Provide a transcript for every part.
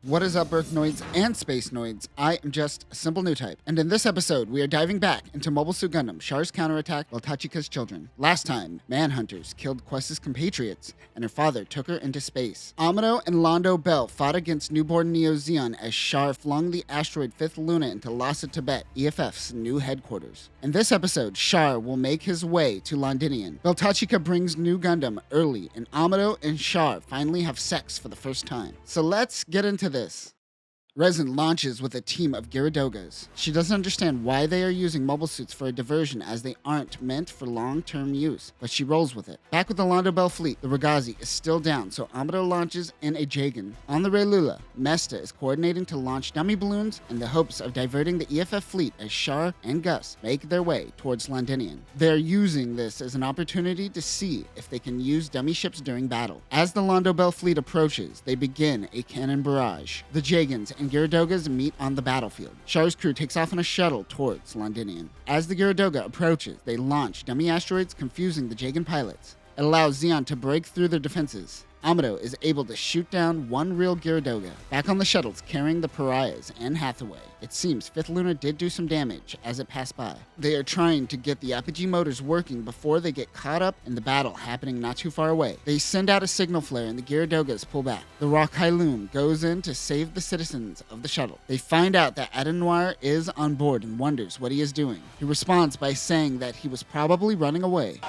What is up, Earthnoids and Spacenoids? I am just a simple new type, and in this episode, we are diving back into Mobile Suit Gundam, Char's counterattack, Beltorchika's children. Last time, Manhunters killed Quest's compatriots, and her father took her into space. Amado and Londo Bell fought against newborn Neo Zeon as Char flung the asteroid 5th Luna into Lhasa, Tibet, EFF's new headquarters. In this episode, Char will make his way to Londenion. Beltorchika brings new Gundam early, and Amado and Char finally have sex for the first time. So let's get into this. Resin launches with a team of Gyaradogas. She doesn't understand why they are using mobile suits for a diversion, as they aren't meant for long-term use, but she rolls with it. Back with the Londo Bell fleet, the Ragazi is still down, so Amado launches in a Jagan. On the Reilula, Mesta is coordinating to launch dummy balloons in the hopes of diverting the EFF fleet as Char and Gus make their way towards Londenion. They're using this as an opportunity to see if they can use dummy ships during battle. As the Londo Bell fleet approaches, they begin a cannon barrage. The Jagans and Gyaradogas meet on the battlefield. Char's crew takes off on a shuttle towards Londenion. As the Gyaradoga approaches, they launch dummy asteroids, confusing the Jagan pilots. It allows Zeon to break through their defenses. Amado is able to shoot down one real Gyaradoga. Back on the shuttles carrying the pariahs and Hathaway, it seems 5th Luna did do some damage as it passed by. They are trying to get the apogee motors working before they get caught up in the battle happening not too far away. They send out a signal flare and the Gyaradogas pull back. The Rock Hyloom goes in to save the citizens of the shuttle. They find out that Adenoir is on board and wonders what he is doing. He responds by saying that he was probably running away.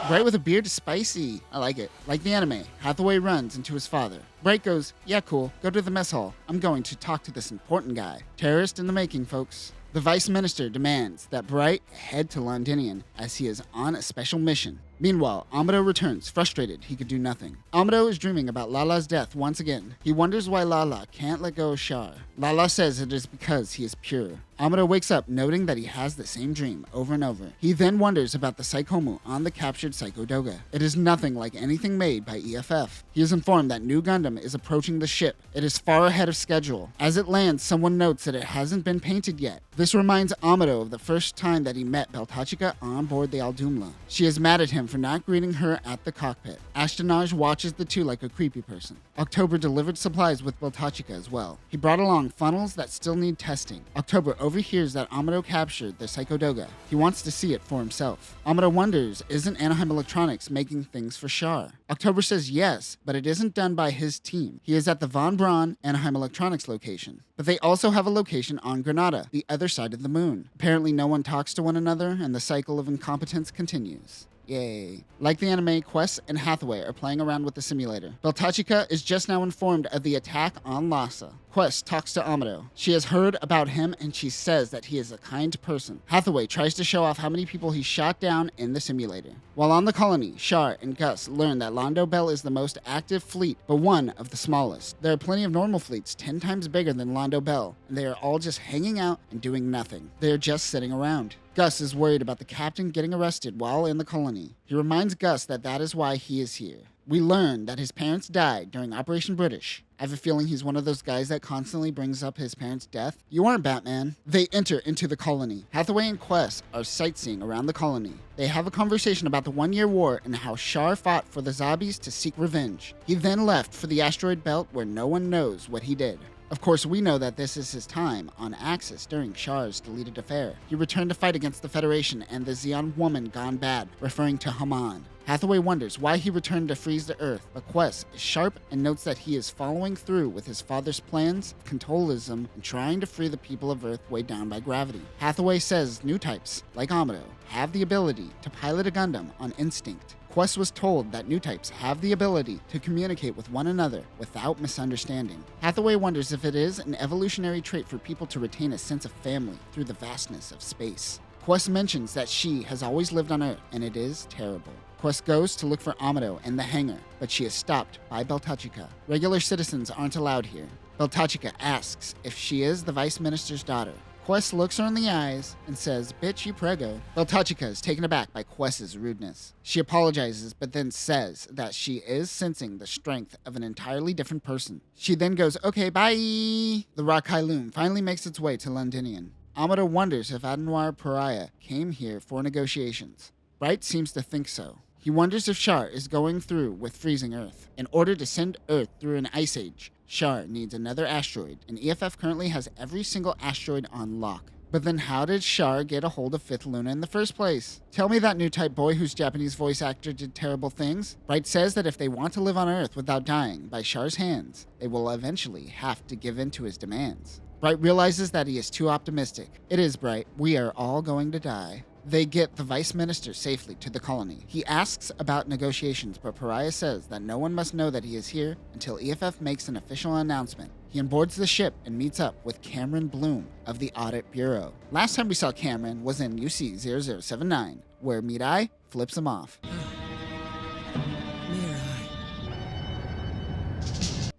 Bright with a beard is spicy. I like it. Like the anime, Hathaway runs into his father. Bright goes, "Yeah, cool. Go to the mess hall. I'm going to talk to this important guy." Terrorist in the making, folks. The Vice Minister demands that Bright head to Londenion as he is on a special mission. Meanwhile, Amado returns, frustrated he could do nothing. Amado is dreaming about Lala's death once again. He wonders why Lala can't let go of Char. Lala says it is because he is pure. Amado wakes up, noting that he has the same dream over and over. He then wonders about the Psychomu on the captured Psycho Doga. It is nothing like anything made by EFF. He is informed that new Gundam is approaching the ship. It is far ahead of schedule. As it lands, someone notes that it hasn't been painted yet. This reminds Amado of the first time that he met Beltorchika on board the Aldumla. She is mad at him for not greeting her at the cockpit. Ashtonage watches the two like a creepy person. October delivered supplies with Beltorchika as well. He brought along funnels that still need testing. October overhears that Amado captured the Psycho Doga. He wants to see it for himself. Amado wonders, isn't Anaheim Electronics making things for Char? October says yes, but it isn't done by his team. He is at the Von Braun Anaheim Electronics location. But they also have a location on Granada, the other side of the moon. Apparently no one talks to one another, and the cycle of incompetence continues. Yay. Like the anime, Quest and Hathaway are playing around with the simulator. Beltorchika is just now informed of the attack on Lhasa. Quest talks to Amado. She has heard about him and she says that he is a kind person. Hathaway tries to show off how many people he shot down in the simulator. While on the colony, Char and Gus learn that Londo Bell is the most active fleet, but one of the smallest. There are plenty of normal fleets 10 times bigger than Londo Bell, and they are all just hanging out and doing nothing. They are just sitting around. Gus is worried about the captain getting arrested while in the colony. He reminds Gus that that is why he is here. We learn that his parents died during Operation British. I have a feeling he's one of those guys that constantly brings up his parents' death. You aren't Batman. They enter into the colony. Hathaway and Quest are sightseeing around the colony. They have a conversation about the 1-year war and how Char fought for the Zombies to seek revenge. He then left for the asteroid belt where no one knows what he did. Of course, we know that this is his time on Axis during Char's deleted affair. He returned to fight against the Federation and the Zeon woman gone bad, referring to Haman. Hathaway wonders why he returned to freeze the Earth, but Quest is sharp and notes that he is following through with his father's plans, controlism, and trying to free the people of Earth weighed down by gravity. Hathaway says new types, like Amado, have the ability to pilot a Gundam on instinct. Quest was told that new types have the ability to communicate with one another without misunderstanding. Hathaway wonders if it is an evolutionary trait for people to retain a sense of family through the vastness of space. Quest mentions that she has always lived on Earth, and it is terrible. Quest goes to look for Amado in the hangar, but she is stopped by Beltorchika. Regular citizens aren't allowed here. Beltorchika asks if she is the Vice Minister's daughter. Quest looks her in the eyes and says, "Bitch, you prego." Beltorchika is taken aback by Quest's rudeness. She apologizes, but then says that she is sensing the strength of an entirely different person. She then goes, "Okay, bye." The Rock Hyloom finally makes its way to Londenion. Amado wonders if Adenoir Pariah came here for negotiations. Bright seems to think so. He wonders if Char is going through with freezing Earth. In order to send Earth through an ice age, Char needs another asteroid, and EFF currently has every single asteroid on lock. But then how did Char get a hold of Fifth Luna in the first place? Tell me that new type boy whose Japanese voice actor did terrible things. Bright says that if they want to live on Earth without dying by Char's hands, they will eventually have to give in to his demands. Bright realizes that he is too optimistic. It is, Bright. We are all going to die. They get the Vice Minister safely to the colony. He asks about negotiations, but Pariah says that no one must know that he is here until EFF makes an official announcement. He onboards the ship and meets up with Cameron Bloom of the Audit Bureau. Last time we saw Cameron was in UC-0079, where Mirai flips him off.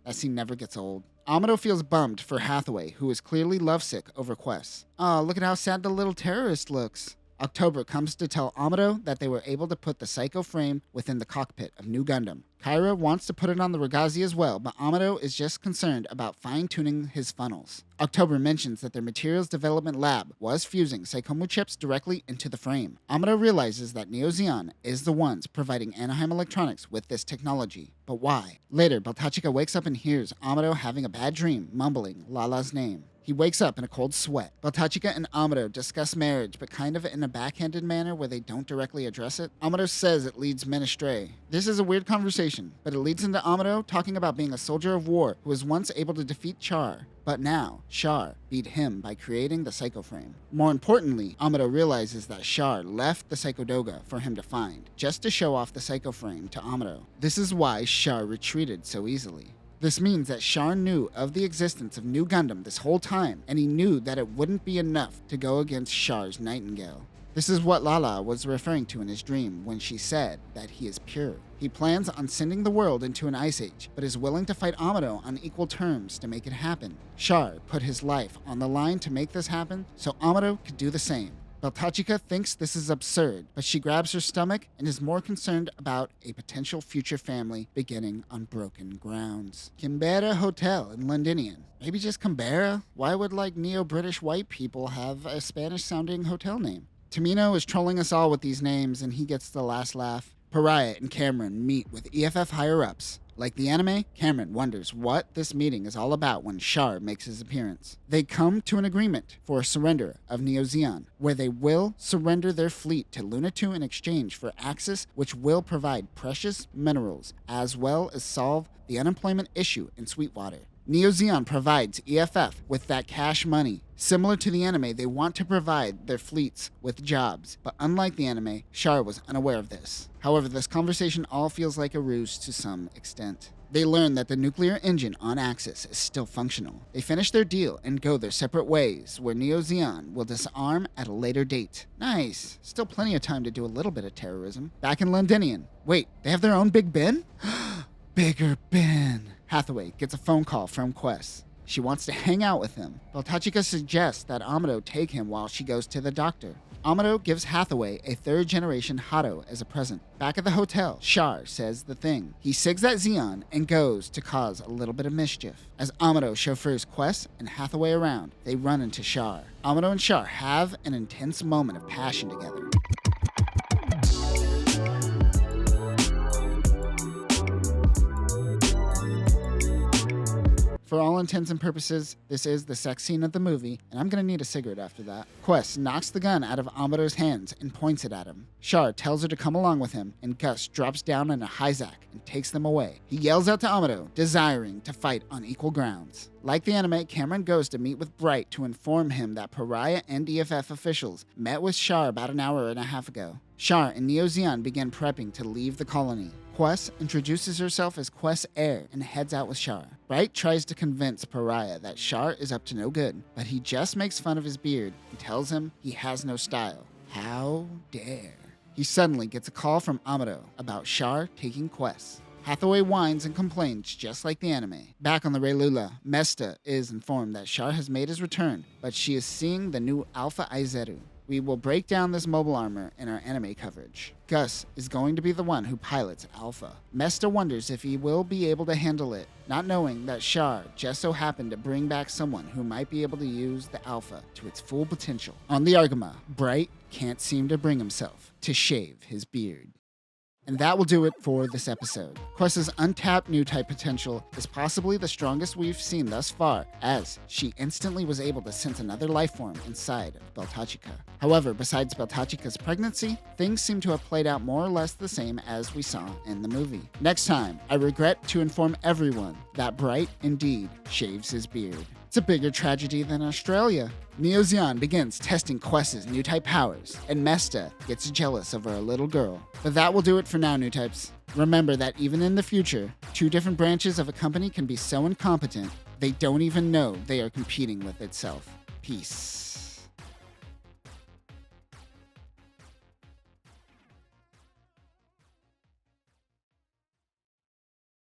That scene never gets old. Amado feels bummed for Hathaway, who is clearly lovesick over Quest. Oh, look at how sad the little terrorist looks. October comes to tell Amado that they were able to put the Psycho frame within the cockpit of New Gundam. Kyra wants to put it on the Ragazi as well, but Amado is just concerned about fine-tuning his funnels. October mentions that their materials development lab was fusing Psychomu chips directly into the frame. Amado realizes that Neo Zeon is the ones providing Anaheim Electronics with this technology. But why? Later, Beltorchika wakes up and hears Amado having a bad dream, mumbling Lala's name. He wakes up in a cold sweat. Beltorchika and Amado discuss marriage, but kind of in a backhanded manner where they don't directly address it. Amado says it leads men astray. This is a weird conversation, but it leads into Amado talking about being a soldier of war who was once able to defeat Char, but now Char beat him by creating the Psycho frame. More importantly, Amado realizes that Char left the Psycho Doga for him to find, just to show off the Psycho frame to Amado. This is why Char retreated so easily. This means that Char knew of the existence of New Gundam this whole time, and he knew that it wouldn't be enough to go against Char's Nightingale. This is what Lala was referring to in his dream when she said that he is pure. He plans on sending the world into an ice age, but is willing to fight Amado on equal terms to make it happen. Char put his life on the line to make this happen, so Amado could do the same. Beltorchika thinks this is absurd, but she grabs her stomach and is more concerned about a potential future family beginning on broken grounds. Canberra Hotel in Londenion. Maybe just Canberra? Why would neo-British white people have a Spanish-sounding hotel name? Tamino is trolling us all with these names, and he gets the last laugh. Pariah and Cameron meet with EFF higher-ups. Like the anime, Cameron wonders what this meeting is all about when Char makes his appearance. They come to an agreement for a surrender of Neo Zeon, where they will surrender their fleet to Luna 2 in exchange for access which will provide precious minerals, as well as solve the unemployment issue in Sweetwater. Neo Zeon provides EFF with that cash money. Similar to the anime, they want to provide their fleets with jobs, but unlike the anime, Char was unaware of this. However, this conversation all feels like a ruse to some extent. They learn that the nuclear engine on Axis is still functional. They finish their deal and go their separate ways, where Neo Zeon will disarm at a later date. Nice. Still plenty of time to do a little bit of terrorism. Back in Londenion. Wait, they have their own Big Ben? Bigger Ben. Hathaway gets a phone call from Quest. She wants to hang out with him. Beltorchika suggests that Amado take him while she goes to the doctor. Amado gives Hathaway a third-generation Hato as a present. Back at the hotel, Char says the thing. He sigs at Zeon and goes to cause a little bit of mischief. As Amado chauffeurs Quest and Hathaway around, they run into Char. Amado and Char have an intense moment of passion together. For all intents and purposes, this is the sex scene of the movie, and I'm gonna need a cigarette after that. Quest knocks the gun out of Amado's hands and points it at him. Char tells her to come along with him, and Gus drops down in a Hyzak and takes them away. He yells out to Amado, desiring to fight on equal grounds. Like the anime, Cameron goes to meet with Bright to inform him that Pariah and EFF officials met with Char about an hour and a half ago. Char and Neo Zeon begin prepping to leave the colony. Quest introduces herself as Quest's heir and heads out with Char. Bright tries to convince Pariah that Char is up to no good, but he just makes fun of his beard and tells him he has no style. How dare. He suddenly gets a call from Amado about Char taking Quest. Hathaway whines and complains just like the anime. Back on the Reilula, Mesta is informed that Char has made his return, but she is seeing the new Alpha Izeru. We will break down this mobile armor in our anime coverage. Gus is going to be the one who pilots Alpha. Mesta wonders if he will be able to handle it, not knowing that Char just so happened to bring back someone who might be able to use the Alpha to its full potential. On the Argama, Bright can't seem to bring himself to shave his beard. And that will do it for this episode. Questa's untapped new type potential is possibly the strongest we've seen thus far, as she instantly was able to sense another life form inside of Beltorchika. However, besides Beltorchika's pregnancy, things seem to have played out more or less the same as we saw in the movie. Next time, I regret to inform everyone that Bright indeed shaves his beard. It's a bigger tragedy than Australia. Neo Zeon begins testing Questa's new type powers, and Mesta gets jealous over a little girl. But that will do it for now, new types. Remember that even in the future, two different branches of a company can be so incompetent, they don't even know they are competing with itself. Peace.